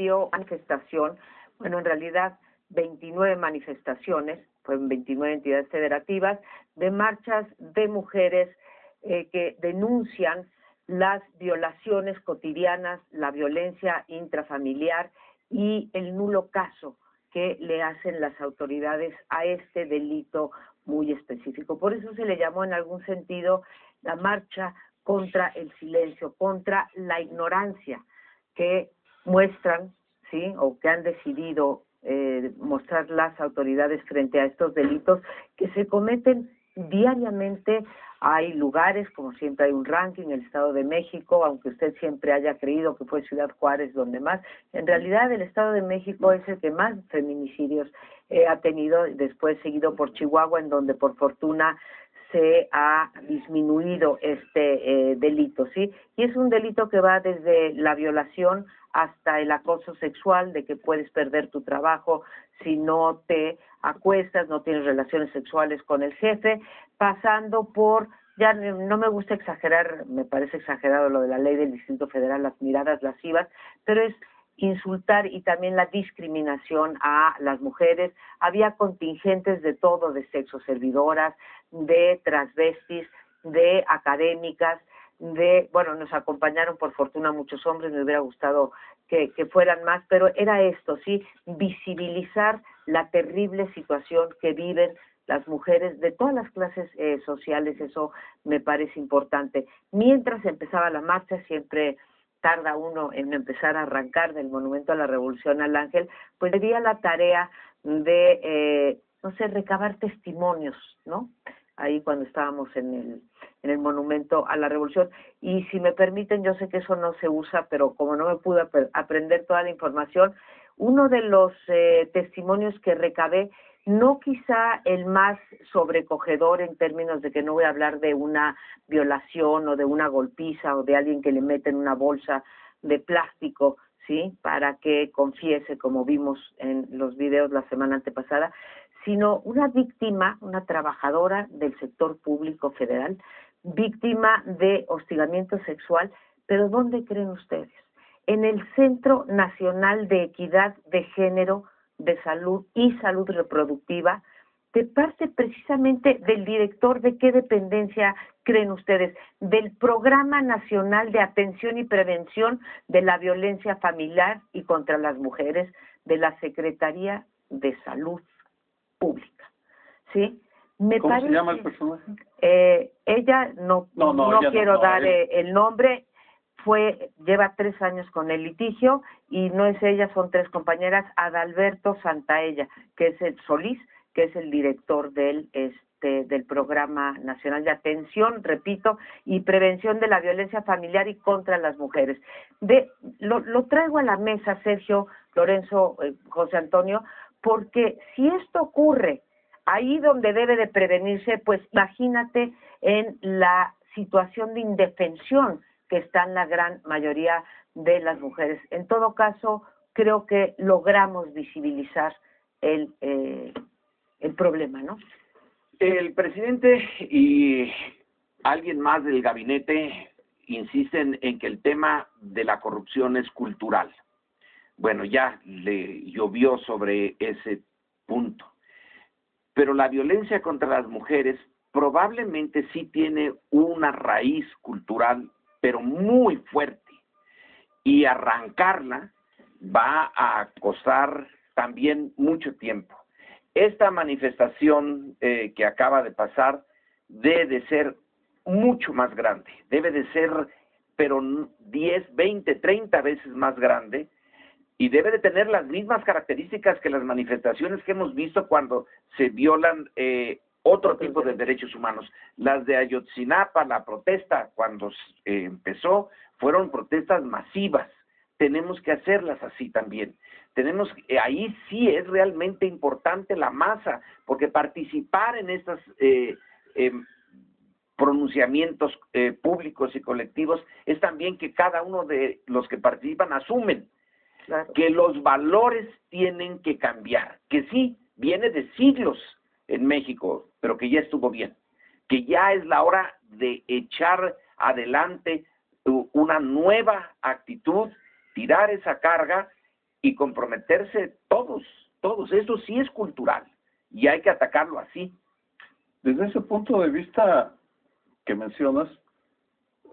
dio manifestación, bueno, en realidad 29 manifestaciones, fueron 29 entidades federativas, de marchas de mujeres que denuncian las violaciones cotidianas, la violencia intrafamiliar y el nulo caso que le hacen las autoridades a este delito muy específico. Por eso se le llamó en algún sentido la marcha contra el silencio, contra la ignorancia que muestran, ¿sí?, o que han decidido mostrar las autoridades frente a estos delitos que se cometen diariamente. Hay lugares, como siempre hay un ranking, el Estado de México, aunque usted siempre haya creído que fue Ciudad Juárez donde más, en realidad el Estado de México es el que más feminicidios ha tenido, después seguido por Chihuahua, en donde por fortuna se ha disminuido este delito, ¿sí? Y es un delito que va desde la violación hasta el acoso sexual, de que puedes perder tu trabajo si no te acuestas, no tienes relaciones sexuales con el jefe, pasando por, ya no me gusta exagerar, me parece exagerado lo de la ley del Distrito Federal, las miradas lascivas, pero es insultar y también la discriminación a las mujeres. Había contingentes de todo, de sexo servidoras, de transvestis, de académicas, bueno, nos acompañaron por fortuna muchos hombres, me hubiera gustado que fueran más, pero era esto, sí, visibilizar la terrible situación que viven las mujeres de todas las clases sociales, eso me parece importante. Mientras empezaba la marcha, siempre tarda uno en empezar a arrancar del Monumento a la Revolución al Ángel, pues tenía la tarea de, no sé, recabar testimonios, ¿no? Ahí cuando estábamos en el Monumento a la Revolución. Y si me permiten, yo sé que eso no se usa, pero como no me pude aprender toda la información, uno de los testimonios que recabé, no quizá el más sobrecogedor en términos de que no voy a hablar de una violación o de una golpiza o de alguien que le meten una bolsa de plástico, ¿sí?, para que confiese, como vimos en los videos la semana antepasada, sino una víctima, una trabajadora del sector público federal, víctima de hostigamiento sexual, pero ¿dónde creen ustedes? En el Centro Nacional de Equidad de Género, de Salud y Salud Reproductiva, de parte precisamente del director. ¿De qué dependencia creen ustedes? Del Programa Nacional de Atención y Prevención de la Violencia Familiar y contra las Mujeres, de la Secretaría de Salud Pública, ¿sí? ¿Cómo se llama el personaje? Ella no quiero dar el nombre. Lleva 3 años con el litigio y no es ella, son 3 compañeras. Adalberto Santaella, que es el Solís, que es el director del Programa Nacional de Atención, repito, y Prevención de la Violencia Familiar y contra las Mujeres. Lo traigo a la mesa, Sergio, Lorenzo, José Antonio, porque si esto ocurre ahí donde debe de prevenirse, pues imagínate en la situación de indefensión que están la gran mayoría de las mujeres. En todo caso, creo que logramos visibilizar el problema, ¿no? El presidente y alguien más del gabinete insisten en que el tema de la corrupción es cultural. Bueno, ya le llovió sobre ese punto. Pero la violencia contra las mujeres probablemente sí tiene una raíz cultural, pero muy fuerte. Y arrancarla va a costar también mucho tiempo. Esta manifestación que acaba de pasar debe de ser mucho más grande. Debe de ser, pero 10, 20, 30 veces más grande. Y debe de tener las mismas características que las manifestaciones que hemos visto cuando se violan otro tipo de derechos humanos. Las de Ayotzinapa, la protesta cuando empezó, fueron protestas masivas. Tenemos que hacerlas así también. Ahí sí es realmente importante la masa, porque participar en estos pronunciamientos públicos y colectivos es también que cada uno de los que participan asumen. Claro. Que los valores tienen que cambiar, que sí, viene de siglos en México, pero que ya estuvo bien, que ya es la hora de echar adelante una nueva actitud, tirar esa carga y comprometerse todos. Eso sí es cultural y hay que atacarlo así. Desde ese punto de vista que mencionas,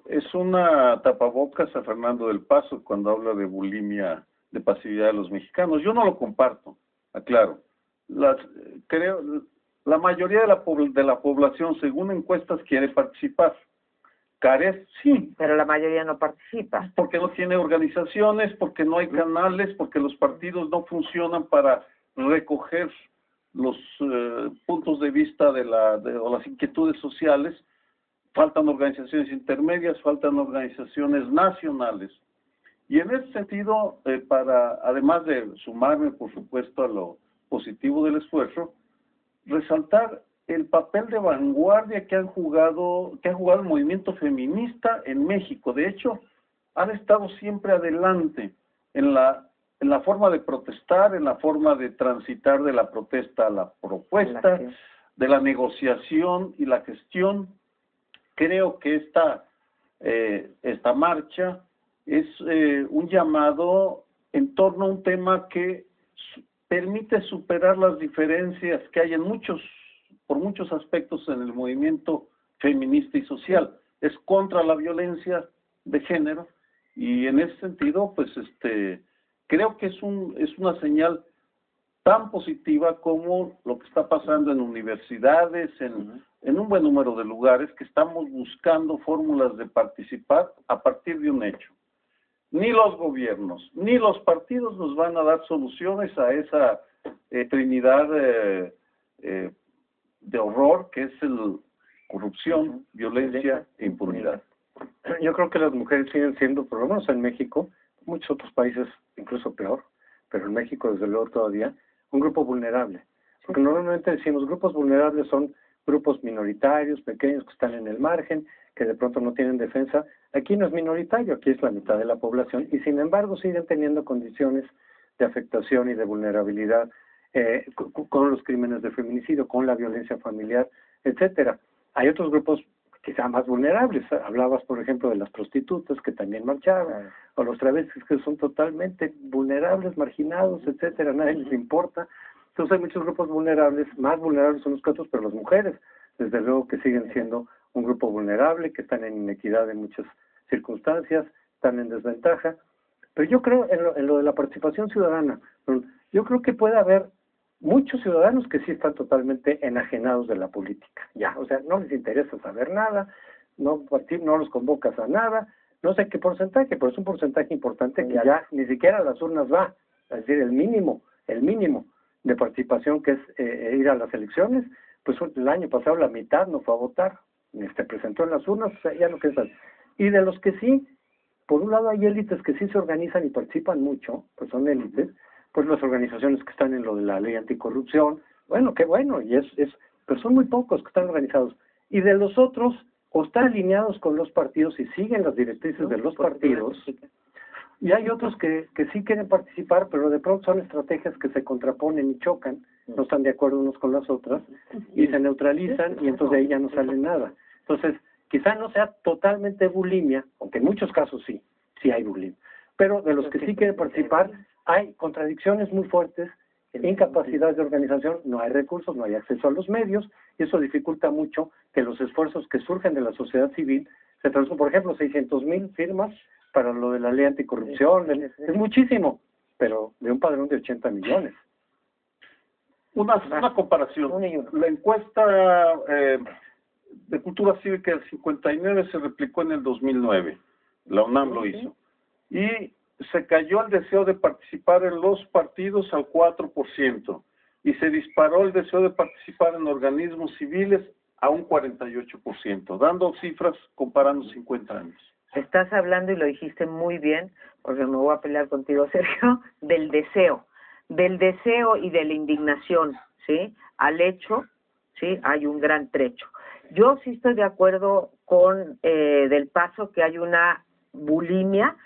es una tapabocas a Fernando del Paso cuando habla de bulimia, de pasividad de los mexicanos. Yo no lo comparto, aclaro. Creo, la mayoría de la población, según encuestas, quiere participar. Carece, sí. Pero la mayoría no participa. Porque no tiene organizaciones, porque no hay canales, porque los partidos no funcionan para recoger los puntos de vista o las inquietudes sociales. Faltan organizaciones intermedias, faltan organizaciones nacionales. Y en ese sentido, además de sumarme, por supuesto, a lo positivo del esfuerzo, resaltar el papel de vanguardia que ha jugado el movimiento feminista en México. De hecho, han estado siempre adelante en la forma de protestar, en la forma de transitar de la protesta a la propuesta, de la negociación y la gestión. Creo que esta marcha es un llamado en torno a un tema que permite superar las diferencias que hay por muchos aspectos en el movimiento feminista y social. Es contra la violencia de género y en ese sentido, pues creo que es una señal tan positiva como lo que está pasando en universidades, en un buen número de lugares, que estamos buscando fórmulas de participar a partir de un hecho. Ni los gobiernos, ni los partidos nos van a dar soluciones a esa trinidad de horror que es corrupción, violencia e impunidad. Yo creo que las mujeres siguen siendo, por lo menos en México, muchos otros países incluso peor, pero en México desde luego todavía, un grupo vulnerable. Porque normalmente decimos grupos vulnerables son grupos minoritarios, pequeños, que están en el margen, que de pronto no tienen defensa. Aquí no es minoritario, aquí es la mitad de la población, y sin embargo siguen teniendo condiciones de afectación y de vulnerabilidad con los crímenes de feminicidio, con la violencia familiar, etcétera. Hay otros grupos quizá más vulnerables. Hablabas, por ejemplo, de las prostitutas que también marcharon, o los travestis que son totalmente vulnerables, marginados, etcétera, nadie les importa. Entonces hay muchos grupos vulnerables, más vulnerables unos que otros, pero las mujeres, desde luego que siguen siendo un grupo vulnerable, que están en inequidad en muchas circunstancias, están en desventaja. Pero yo creo en lo de la participación ciudadana, yo creo que puede haber muchos ciudadanos que sí están totalmente enajenados de la política, ya, o sea, no les interesa saber nada, no los convocas a nada, no sé qué porcentaje, pero es un porcentaje importante que ya ni siquiera a las urnas va, es decir, el mínimo de participación que es ir a las elecciones, pues el año pasado la mitad no fue a votar, ni se presentó en las urnas, o sea, ya no queda. Y de los que sí, por un lado hay élites que sí se organizan y participan mucho, pues son élites, pues las organizaciones que están en lo de la ley anticorrupción, bueno, qué bueno, pero son muy pocos que están organizados. Y de los otros, o están alineados con los partidos y siguen las directrices de los partidos, y hay otros que sí quieren participar, pero de pronto son estrategias que se contraponen y chocan, no están de acuerdo unos con las otras, y se neutralizan, y entonces de ahí ya no sale nada. Entonces, quizá no sea totalmente bulimia, aunque en muchos casos sí hay bulimia, pero de los que sí quieren participar, hay contradicciones muy fuertes, incapacidad de organización, no hay recursos, no hay acceso a los medios, y eso dificulta mucho que los esfuerzos que surgen de la sociedad civil se transformen. Por ejemplo, 600,000 firmas para lo de la ley anticorrupción, es muchísimo, pero de un padrón de 80 millones. Una comparación. La encuesta de cultura cívica del 59 se replicó en el 2009. La UNAM lo hizo. Y se cayó el deseo de participar en los partidos al 4% y se disparó el deseo de participar en organismos civiles a un 48%, dando cifras comparando 50 años. Estás hablando, y lo dijiste muy bien, porque me voy a pelear contigo, Sergio, del deseo y de la indignación, ¿sí? Al hecho, ¿sí? Hay un gran trecho. Yo sí estoy de acuerdo con Del Paso que hay una bulimia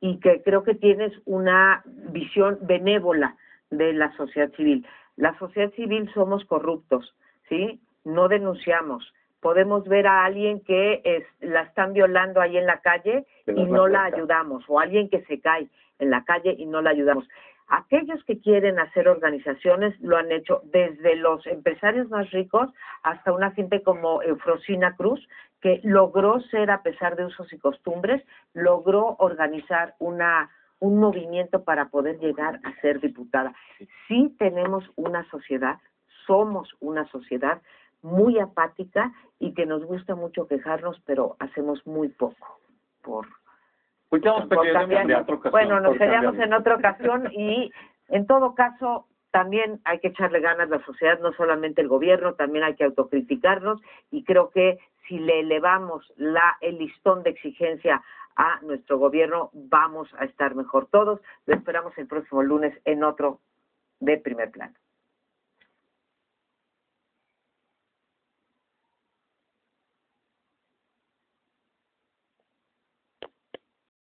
y que creo que tienes una visión benévola de la sociedad civil. La sociedad civil somos corruptos, ¿sí? No denunciamos. Podemos ver a alguien que la están violando ahí en la calle y no la ayudamos, o alguien que se cae en la calle y no la ayudamos. Aquellos que quieren hacer organizaciones lo han hecho, desde los empresarios más ricos hasta una gente como Eufrosina Cruz, que logró ser, a pesar de usos y costumbres, logró organizar un movimiento para poder llegar a ser diputada. Sí tenemos una sociedad, somos una sociedad muy apática y que nos gusta mucho quejarnos, pero hacemos muy poco Pues ya nos pelearemos cambiar. en otra ocasión. Bueno, nos por peleamos cambiarlo. en otra ocasión y en todo caso también hay que echarle ganas a la sociedad, no solamente el gobierno, también hay que autocriticarnos y creo que si le elevamos el listón de exigencia a nuestro gobierno, vamos a estar mejor todos. Lo esperamos el próximo lunes en otro de Primer Plano.